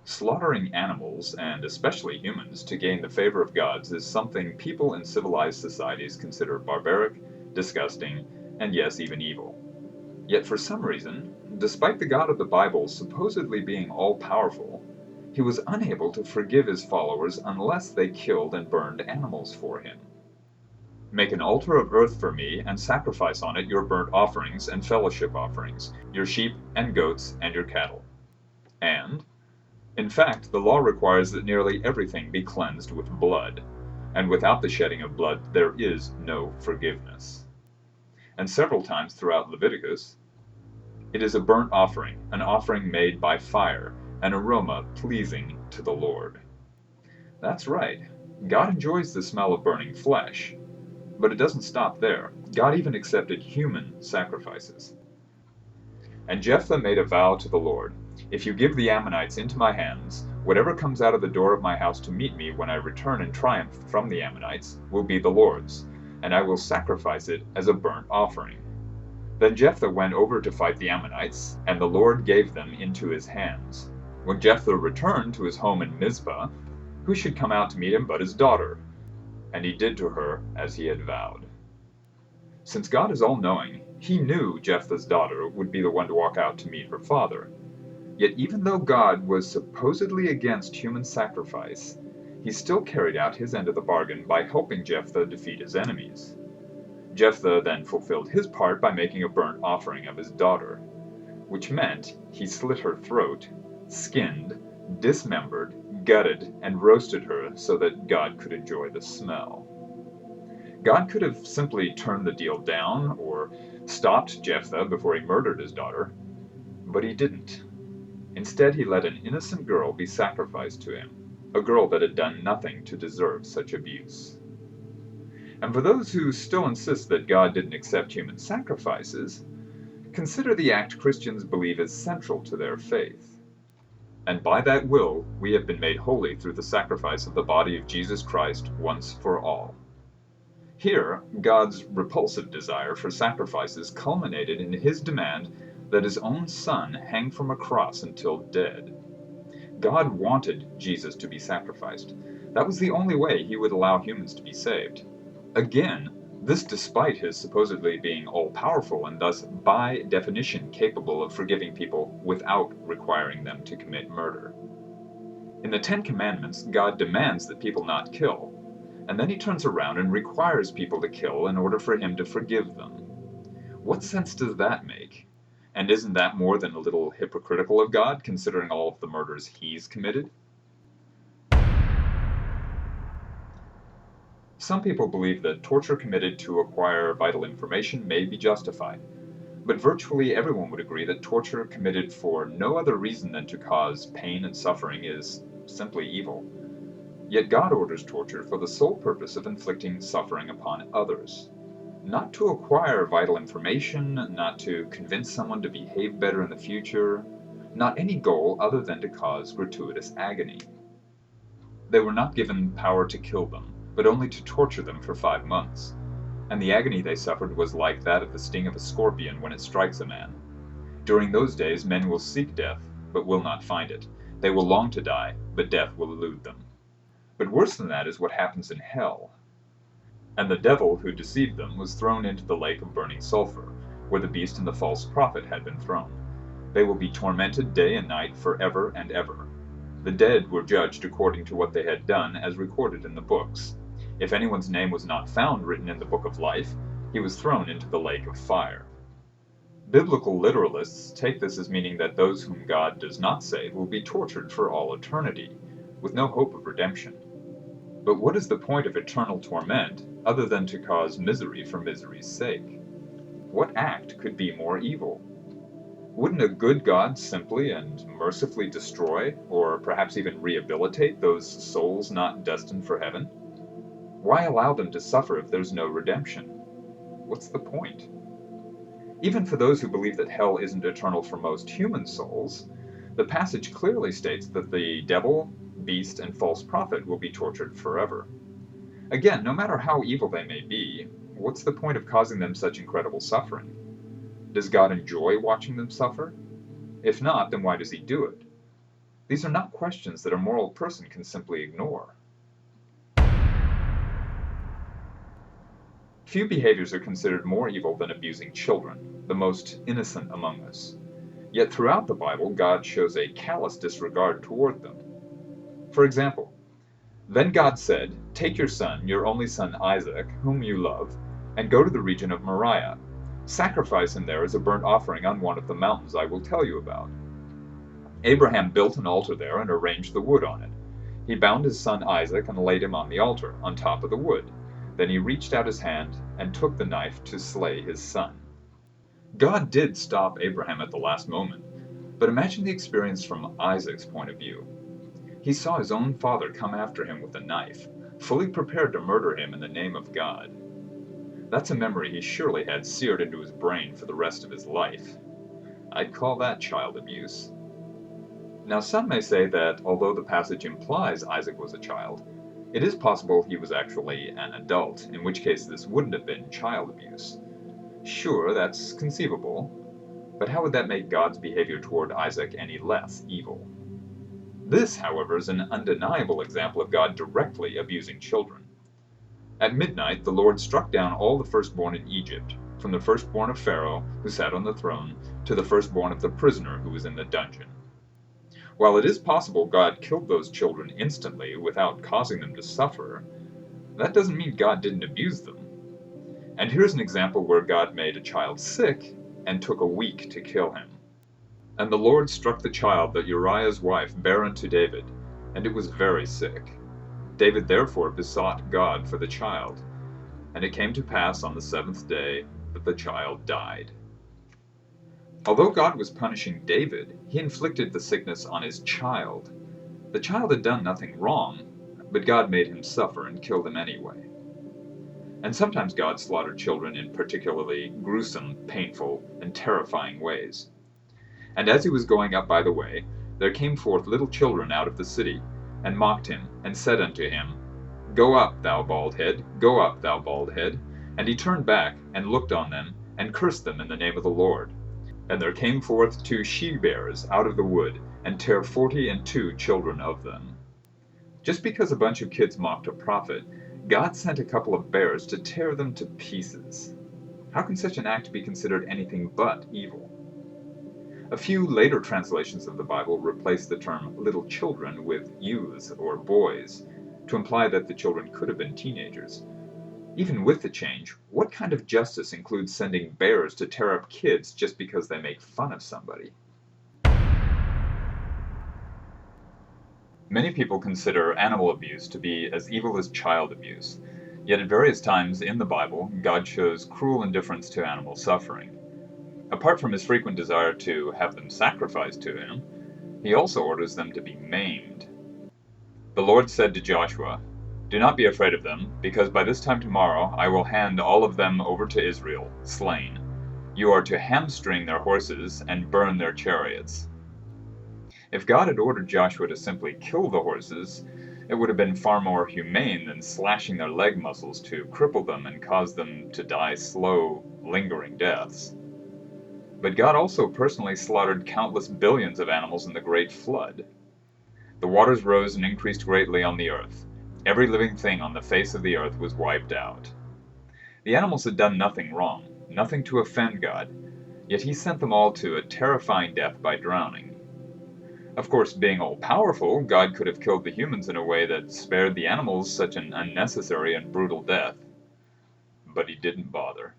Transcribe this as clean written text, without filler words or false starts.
Slaughtering animals, and especially humans, to gain the favor of gods is something people in civilized societies consider barbaric, disgusting, and yes, even evil. Yet for some reason, despite the God of the Bible supposedly being all-powerful, he was unable to forgive his followers unless they killed and burned animals for him. Make an altar of earth for me, and sacrifice on it your burnt offerings and fellowship offerings, your sheep and goats and your cattle. And, in fact, the law requires that nearly everything be cleansed with blood, and without the shedding of blood there is no forgiveness. And several times throughout Leviticus, it is a burnt offering, an offering made by fire, an aroma pleasing to the Lord. That's right, God enjoys the smell of burning flesh. But it doesn't stop there. God even accepted human sacrifices. And Jephthah made a vow to the Lord, "If you give the Ammonites into my hands, whatever comes out of the door of my house to meet me when I return in triumph from the Ammonites will be the Lord's, and I will sacrifice it as a burnt offering." Then Jephthah went over to fight the Ammonites, and the Lord gave them into his hands. When Jephthah returned to his home in Mizpah, who should come out to meet him but his daughter? And he did to her as he had vowed. Since God is all-knowing, he knew Jephthah's daughter would be the one to walk out to meet her father. Yet even though God was supposedly against human sacrifice, he still carried out his end of the bargain by helping Jephthah defeat his enemies. Jephthah then fulfilled his part by making a burnt offering of his daughter, which meant he slit her throat, skinned, dismembered, gutted, and roasted her so that God could enjoy the smell. God could have simply turned the deal down or stopped Jephthah before he murdered his daughter, but he didn't. Instead, he let an innocent girl be sacrificed to him, a girl that had done nothing to deserve such abuse. And for those who still insist that God didn't accept human sacrifices, consider the act Christians believe is central to their faith. And by that will we have been made holy through the sacrifice of the body of Jesus Christ once for all. Here, God's repulsive desire for sacrifices culminated in his demand that his own son hang from a cross until dead. God wanted Jesus to be sacrificed. That was the only way he would allow humans to be saved. Again, this despite his supposedly being all-powerful and thus by definition capable of forgiving people without requiring them to commit murder. In the Ten Commandments, God demands that people not kill, and then he turns around and requires people to kill in order for him to forgive them. What sense does that make? And isn't that more than a little hypocritical of God, considering all of the murders he's committed? Some people believe that torture committed to acquire vital information may be justified, but virtually everyone would agree that torture committed for no other reason than to cause pain and suffering is simply evil. Yet God orders torture for the sole purpose of inflicting suffering upon others. Not to acquire vital information, not to convince someone to behave better in the future, not any goal other than to cause gratuitous agony. They were not given power to kill them, but only to torture them for 5 months. And the agony they suffered was like that of the sting of a scorpion when it strikes a man. During those days men will seek death, but will not find it. They will long to die, but death will elude them. But worse than that is what happens in hell. And the devil who deceived them was thrown into the lake of burning sulfur, where the beast and the false prophet had been thrown. They will be tormented day and night forever and ever. The dead were judged according to what they had done as recorded in the books. If anyone's name was not found written in the book of life, he was thrown into the lake of fire. Biblical literalists take this as meaning that those whom God does not save will be tortured for all eternity, with no hope of redemption. But what is the point of eternal torment other than to cause misery for misery's sake? What act could be more evil? Wouldn't a good God simply and mercifully destroy, or perhaps even rehabilitate, those souls not destined for heaven? Why allow them to suffer if there's no redemption? What's the point? Even for those who believe that hell isn't eternal for most human souls, the passage clearly states that the devil, beast, and false prophet will be tortured forever. Again, no matter how evil they may be, what's the point of causing them such incredible suffering? Does God enjoy watching them suffer? If not, then why does he do it? These are not questions that a moral person can simply ignore. Few behaviors are considered more evil than abusing children, the most innocent among us. Yet throughout the Bible, God shows a callous disregard toward them. For example, then God said, "Take your son, your only son Isaac, whom you love, and go to the region of Moriah. Sacrifice him there as a burnt offering on one of the mountains I will tell you about." Abraham built an altar there and arranged the wood on it. He bound his son Isaac and laid him on the altar, on top of the wood. Then he reached out his hand and took the knife to slay his son. God did stop Abraham at the last moment, but imagine the experience from Isaac's point of view. He saw his own father come after him with a knife, fully prepared to murder him in the name of God. That's a memory he surely had seared into his brain for the rest of his life. I'd call that child abuse. Now, some may say that although the passage implies Isaac was a child, it is possible he was actually an adult, in which case this wouldn't have been child abuse. Sure, that's conceivable, but how would that make God's behavior toward Isaac any less evil? This, however, is an undeniable example of God directly abusing children. At midnight, the Lord struck down all the firstborn in Egypt, from the firstborn of Pharaoh, who sat on the throne, to the firstborn of the prisoner who was in the dungeon. While it is possible God killed those children instantly without causing them to suffer, that doesn't mean God didn't abuse them. And here's an example where God made a child sick and took a week to kill him. "And the Lord struck the child that Uriah's wife bare unto David, and it was very sick. David therefore besought God for the child. And it came to pass on the 7th day that the child died." Although God was punishing David, he inflicted the sickness on his child. The child had done nothing wrong, but God made him suffer and killed him anyway. And sometimes God slaughtered children in particularly gruesome, painful, and terrifying ways. "And as he was going up by the way, there came forth little children out of the city, and mocked him, and said unto him, Go up, thou bald head, go up, thou bald head. And he turned back, and looked on them, and cursed them in the name of the Lord. And there came forth 2 she-bears out of the wood, and tare 42 children of them." Just because a bunch of kids mocked a prophet, God sent a couple of bears to tear them to pieces. How can such an act be considered anything but evil? A few later translations of the Bible replace the term little children with youths or boys, to imply that the children could have been teenagers. Even with the change, what kind of justice includes sending bears to tear up kids just because they make fun of somebody? Many people consider animal abuse to be as evil as child abuse, yet at various times in the Bible, God shows cruel indifference to animal suffering. Apart from his frequent desire to have them sacrificed to him, he also orders them to be maimed. "The Lord said to Joshua, Do not be afraid of them, because by this time tomorrow I will hand all of them over to Israel, slain. You are to hamstring their horses and burn their chariots." If God had ordered Joshua to simply kill the horses, it would have been far more humane than slashing their leg muscles to cripple them and cause them to die slow, lingering deaths. But God also personally slaughtered countless billions of animals in the Great Flood. The waters rose and increased greatly on the earth. Every living thing on the face of the earth was wiped out. The animals had done nothing wrong, nothing to offend God, yet he sent them all to a terrifying death by drowning. Of course, being all-powerful, God could have killed the humans in a way that spared the animals such an unnecessary and brutal death. But he didn't bother.